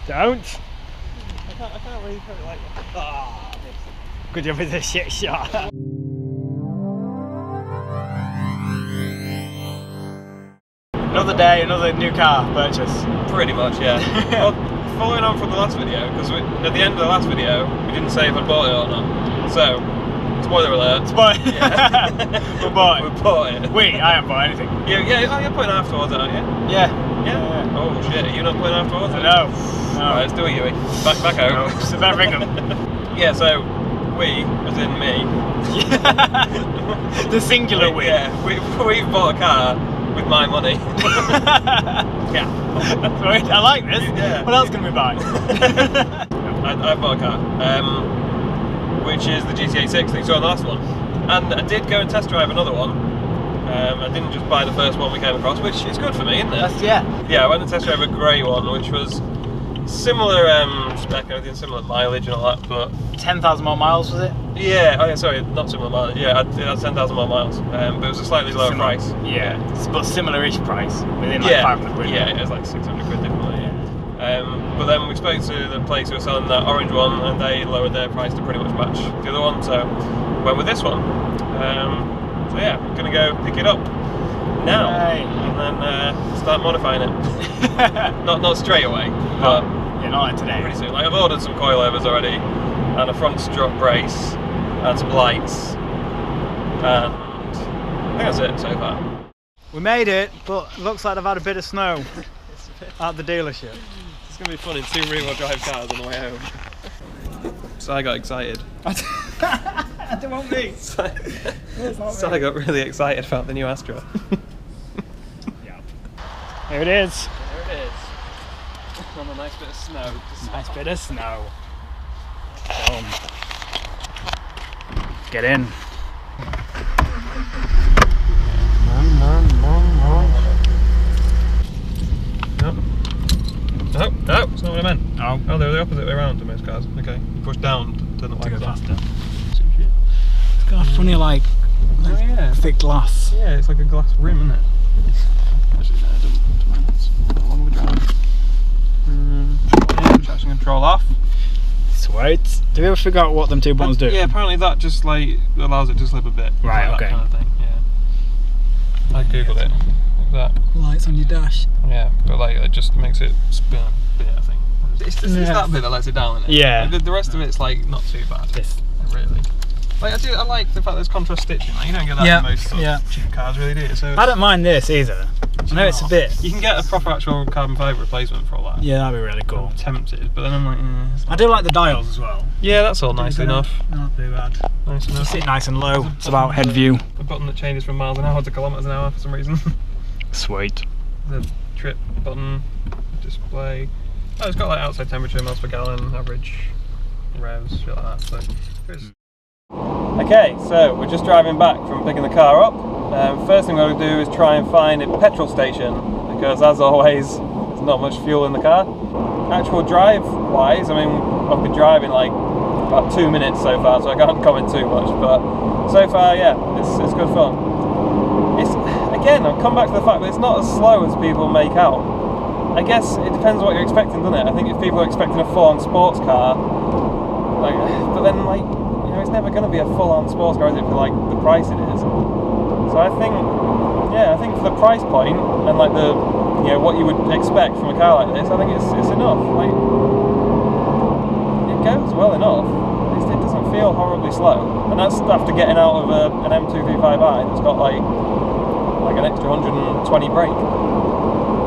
Don't. I can't really put it like that. Ah, Good job with the shit shot. Another day, another new car purchase. pretty much, yeah. Well, following on from the last video, because at the end of the last video, we didn't say if I bought it or not. So, spoiler alert. Spoiler. Yeah. We bought it. We bought it. I haven't bought anything. Yeah. Oh, you're putting half towards it, aren't you? Yeah. Oh shit, you're not putting half towards it? No. Right, let's do it, Huey. Back out. No. So better ring them. Yeah, so we, as in me. The singular we. Yeah, we've bought a car with my money. Yeah. Right, I like this. Yeah. What else can we buy? I bought a car, which is the GT86 that you saw in the last one. And I did go and test drive another one. I didn't just buy the first one we came across, which is good for me, isn't it? Yeah, I went and test drove a grey one, which was similar spec, everything, similar mileage and all that, but 10,000 more miles, was it? yeah, oh yeah, sorry, not similar mileage. Yeah, it had 10,000 more miles, but it was a slightly lower price. Yeah, but similar-ish price, within like 500 quid. Yeah, it was like 600 quid differently. Yeah. But then we spoke to the place who was selling that orange one, and they lowered their price to pretty much match the other one, so went with this one. So yeah, I'm gonna go pick it up now, and then start modifying it. not straight away, but yeah, not like today. Pretty soon. Like I've ordered some coilovers already, and a front strut brace, and some lights, and I think that's it so far. We made it, but looks like they've had a bit of snow at the dealership. It's gonna be fun in 2 rear-wheel drive cars on the way home. So I got excited. It won't be. So I got really excited about the new Astra. Yeah. Here it is. There it is. On a nice bit of snow. Nice bit of snow. Boom. Get in. No, it's not what I meant. Oh, they're the opposite way around to most cars. Okay, you push down to turn the lights on. faster. It's got a funny like thick glass. Yeah, it's like a glass rim, isn't it? Actually, no, it doesn't mind. It's along with drive. Traction control off. Sweet. Do we ever figure out what them two buttons do? Yeah, apparently that just like allows it to slip a bit. Right, like okay. That kind of thing. Yeah. I googled it. Like that. Lights on your dash. Yeah, but like it just makes it spin a bit, I think. It's that bit that lets it down, isn't it? Yeah. Like, the rest of it's like not too bad. Really. Like I like the fact there's contrast stitching. Like, you don't get that in most sort of cheap cars, really, do you? So I don't mind this either. I know it's a bit. You can get a proper actual carbon fibre replacement for all that. Yeah, that'd be really cool. I'm tempted, but then I'm like, I do like the dials as well. yeah, that's all nice enough. Not too bad. Nice enough. Sit nice and low. It's about head view. A button that changes from miles an hour to kilometres an hour for some reason. Sweet. The trip button, display. Oh, it's got like outside temperature, miles per gallon, average revs, shit like that. So it's... Okay, so we're just driving back from picking the car up. First thing we're going to do is try and find a petrol station, because as always, there's not much fuel in the car. Actual drive-wise, I mean, I've been driving like about 2 minutes so far, so I can't comment too much. But so far, yeah, it's good fun. Again, I've come back to the fact that it's not as slow as people make out. I guess it depends what you're expecting, doesn't it? I think if people are expecting a full-on sports car, like, but then like, you know, it's never going to be a full-on sports car, is it, for like the price it is? So I think for the price point and like the, you know, what you would expect from a car like this, I think it's enough. Like, it goes well enough. It doesn't feel horribly slow, and that's after getting out of an M235i that's got like an extra 120 brake.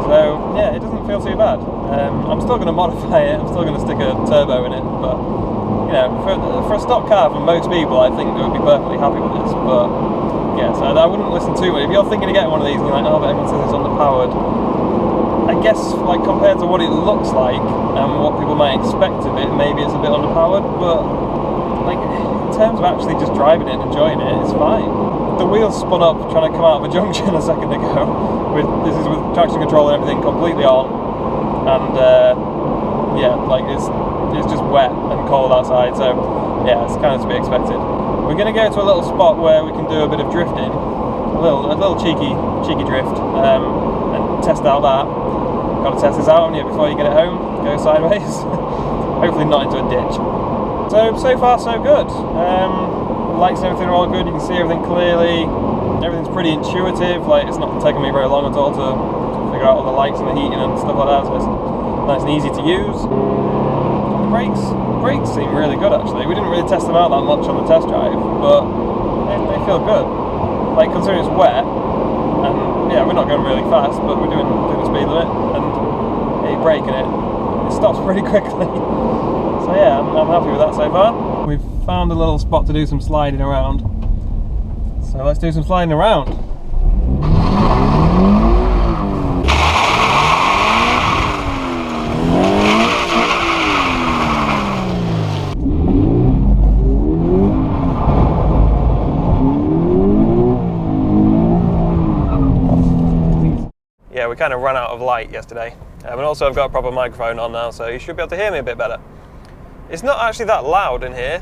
So yeah, it doesn't feel too bad. I'm still going to modify it. I'm still going to stick a turbo in it, but you know, for a stock car, for most people, I think they would be perfectly happy with this. But yeah, so I wouldn't listen too much. If you're thinking of getting one of these and you're like, oh, but everyone says it's underpowered, I guess like compared to what it looks like and what people might expect of it, maybe it's a bit underpowered. But like in terms of actually just driving it and enjoying it, it's fine. The wheels spun up trying to come out of a junction a second ago. This is with traction control and everything completely on, and yeah, like it's just wet and cold outside, so yeah, it's kind of to be expected. We're going to go to a little spot where we can do a bit of drifting, a little cheeky drift, and test out that. got to test this out on you before you get it home. Go sideways. Hopefully not into a ditch. So far so good. Lights and everything are all good. You can see everything clearly. Everything's pretty intuitive. Like, it's not taking me very long at all to figure out all the lights and the heating and stuff like that. So it's nice and easy to use. The brakes seem really good actually. We didn't really test them out that much on the test drive, but they feel good. Like, considering it's wet, and yeah, we're not going really fast, but we're doing the speed limit, and you brake and it stops pretty quickly. So yeah, I'm happy with that so far. We've found a little spot to do some sliding around. So let's do some sliding around. Yeah, we kind of ran out of light yesterday. And also I've got a proper microphone on now, so you should be able to hear me a bit better. It's not actually that loud in here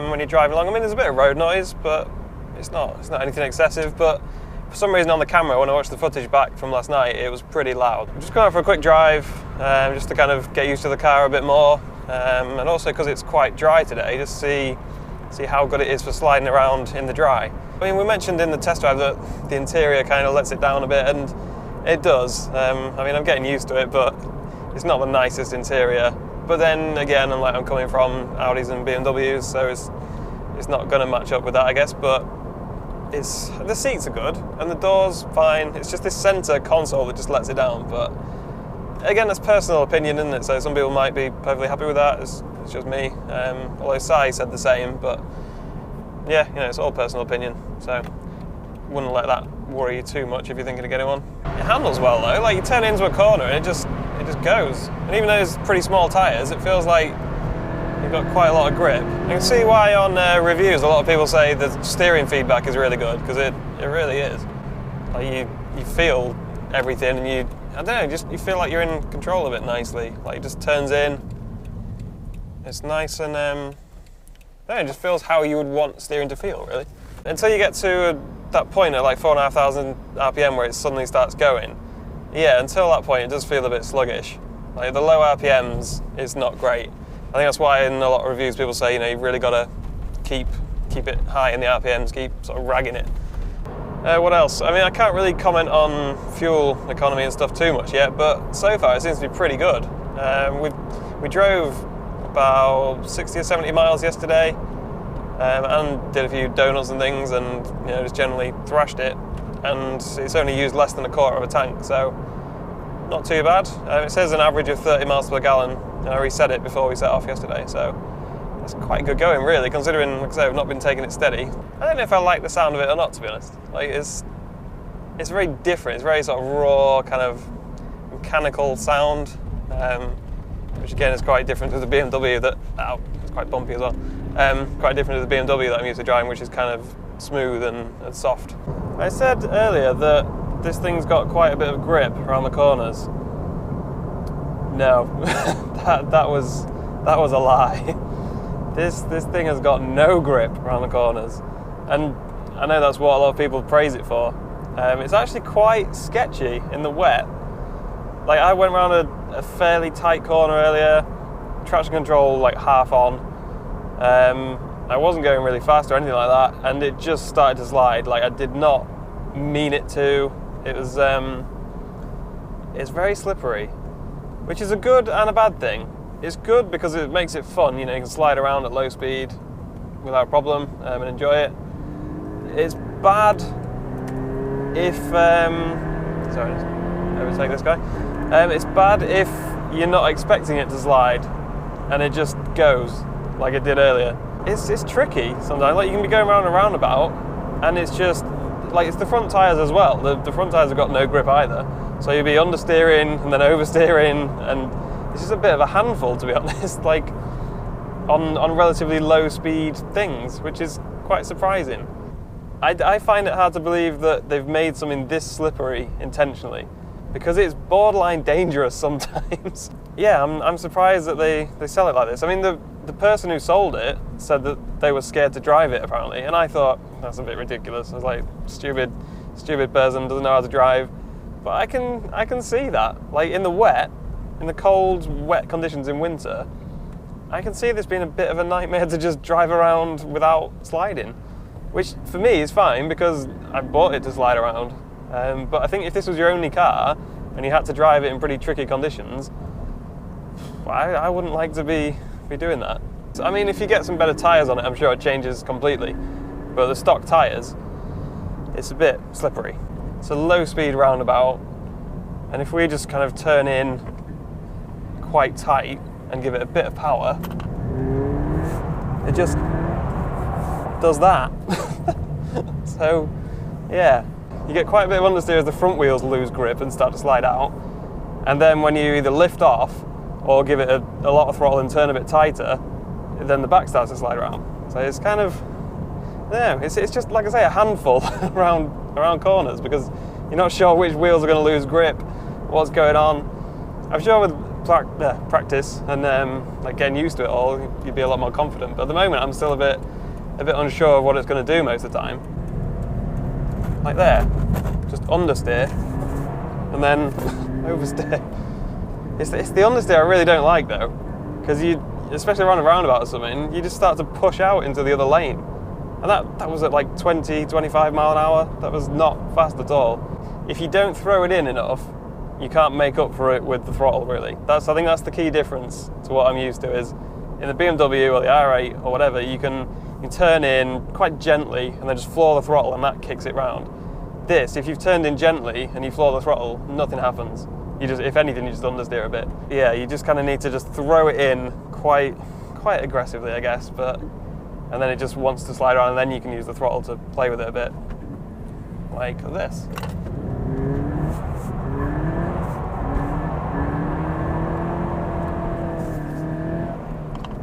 when you're driving along. I mean, there's a bit of road noise, but it's not anything excessive. But for some reason on the camera, when I watched the footage back from last night, it was pretty loud. I'm just going out for a quick drive, just to kind of get used to the car a bit more. And also because it's quite dry today, just see how good it is for sliding around in the dry. I mean, we mentioned in the test drive that the interior kind of lets it down a bit, and it does. I mean, I'm getting used to it, but it's not the nicest interior. But then again, I'm coming from Audis and BMWs, so it's not going to match up with that, I guess. But the seats are good, and the doors fine. It's just this centre console that just lets it down. But again, that's personal opinion, isn't it? So some people might be perfectly happy with that. It's just me. Although Sai said the same, but yeah, it's all personal opinion. So wouldn't let that worry you too much if you're thinking of getting one. It handles well though. Like, you turn into a corner and it just goes. And even though it's pretty small tyres, it feels like you've got quite a lot of grip. You can see why on reviews a lot of people say the steering feedback is really good, because it really is. Like, you feel everything, and I don't know, you feel like you're in control of it nicely. Like, it just turns in. It's nice, and I don't know, it just feels how you would want steering to feel, really. Until you get to that point at like 4,500 RPM where it suddenly starts going. Yeah, until that point it does feel a bit sluggish. Like, the low RPMs is not great. I think that's why in a lot of reviews people say, you've really got to keep it high in the RPMs, keep sort of ragging it. What else? I mean, I can't really comment on fuel economy and stuff too much yet, but so far it seems to be pretty good. We drove about 60 or 70 miles yesterday, and did a few donuts and things, and just generally thrashed it, and it's only used less than a quarter of a tank, so not too bad. It says an average of 30 miles per gallon, and I reset it before we set off yesterday, so that's quite good going, really, considering, like I say, I've not been taking it steady. I don't know if I like the sound of it or not, to be honest. Like, it's very different. It's very sort of raw, kind of mechanical sound, which again is quite different to the BMW that, it's quite bumpy as well. Quite different to the BMW that I'm used to driving, which is kind of smooth and soft. I said earlier that this thing's got quite a bit of grip around the corners. No, that was a lie. This thing has got no grip around the corners, and I know that's what a lot of people praise it for. It's actually quite sketchy in the wet. Like, I went around a fairly tight corner earlier, traction control like half on. I wasn't going really fast or anything like that, and it just started to slide. Like, I did not mean it to. It was it's very slippery, which is a good and a bad thing. It's good because it makes it fun, you can slide around at low speed without a problem and enjoy it. It's bad if sorry, just overtake this guy. It's bad if you're not expecting it to slide and it just goes like it did earlier. It's tricky sometimes. Like, you can be going around a roundabout and it's just like, it's the front tyres as well. The front tyres have got no grip either, so you'll be understeering and then oversteering, and it's just a bit of a handful, to be honest, like on relatively low speed things, which is quite surprising. I find it hard to believe that they've made something this slippery intentionally, because it's borderline dangerous sometimes. Yeah, I'm surprised that they sell it like this. I mean, the person who sold it said that they were scared to drive it, apparently, and I thought, that's a bit ridiculous. I was like, stupid person, doesn't know how to drive. But I can see that. Like in the cold, wet conditions in winter, I can see this being a bit of a nightmare to just drive around without sliding. Which for me is fine because I bought it to slide around. But I think if this was your only car and you had to drive it in pretty tricky conditions, I wouldn't like to be doing that. I mean, if you get some better tyres on it, I'm sure it changes completely. But the stock tyres, it's a bit slippery. It's a low-speed roundabout, and if we just kind of turn in quite tight and give it a bit of power, it just does that. So, yeah, you get quite a bit of understeer as the front wheels lose grip and start to slide out, and then when you either lift off or give it a lot of throttle and turn a bit tighter, then the back starts to slide around. So it's kind of, yeah, it's just, like I say, a handful around corners because you're not sure which wheels are going to lose grip, what's going on. I'm sure with practice and like getting used to it all, you'd be a lot more confident. But at the moment, I'm still a bit unsure of what it's going to do most of the time. Like there, just understeer and then oversteer. It's the understeer I really don't like though, because especially around a roundabout or something, you just start to push out into the other lane. And that was at like 20, 25 mile an hour. That was not fast at all. If you don't throw it in enough, you can't make up for it with the throttle really. I think that's the key difference to what I'm used to is in the BMW or the R8 or whatever, you can turn in quite gently and then just floor the throttle and that kicks it round. This, if you've turned in gently and you floor the throttle, nothing happens. If anything, you just understeer a bit. Yeah, you just kind of need to just throw it in quite aggressively, I guess, and then it just wants to slide around, and then you can use the throttle to play with it a bit, like this.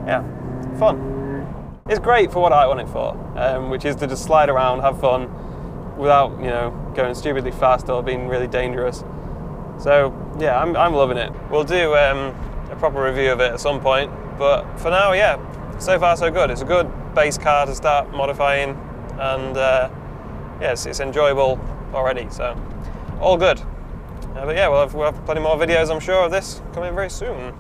Yeah, fun. It's great for what I want it for, which is to just slide around, have fun, without going stupidly fast or being really dangerous. So yeah, I'm loving it. We'll do a proper review of it at some point, but for now, yeah, so far so good. It's a good base car to start modifying, and yes, it's enjoyable already, so all good. But yeah, we'll have plenty more videos, I'm sure, of this coming very soon.